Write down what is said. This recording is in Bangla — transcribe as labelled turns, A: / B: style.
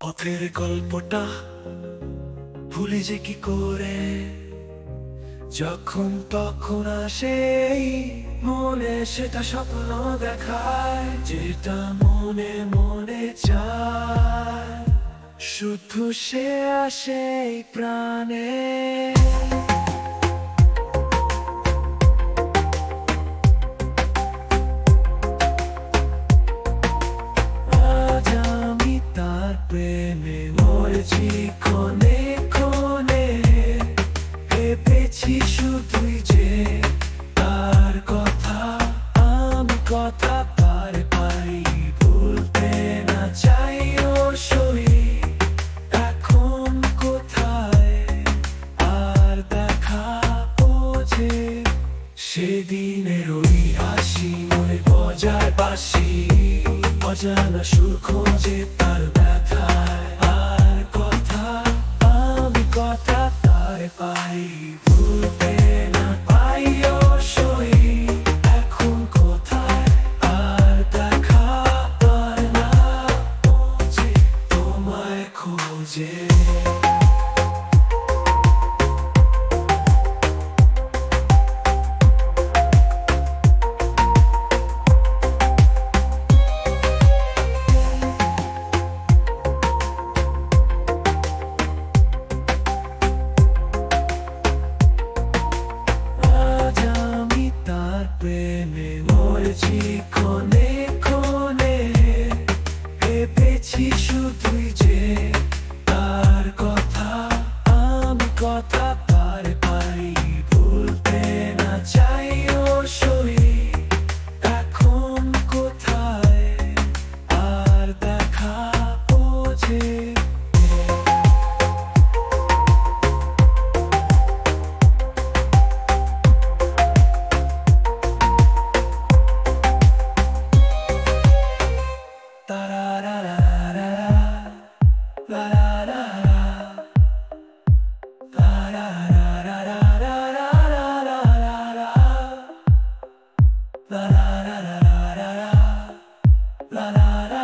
A: পথের গল্পটা ভুলে যে কি করে, যখন তখন আসে মনে সেটা স্বপ্ন দেখায়, যেটা মনে মনে চায় শুধু সে আসে প্রাণে। আজ আমি তার প্রেমে মরেছি ক্ষণে ক্ষণে, ভেবেছি শুধুই যে তার কথা, আমি কথা পারে পাই ভুলতে না চাই ওর সহিত। এখন কোথায় আর দেখা ও যে সেদিনের ওই হাসি মনে বজায় বাসি, অজানা সুর খোঁজে তার ব্যথায়। আর কথা আমি কথা তারে পাই ভুলতে না পাই ওর সহিত। এখন কোথায় আর দেখা পায় না ও যে তোমায় খোঁজে। আজ আমি তার প্রেমে মরেছি ক্ষণে ক্ষণে, ভেবেছি শুধুই যে তার কথা, আমি কথা পারে পাই ভুলতে না চাই ওর সহিত। এখন কোথায় আর দেখা ও যে la la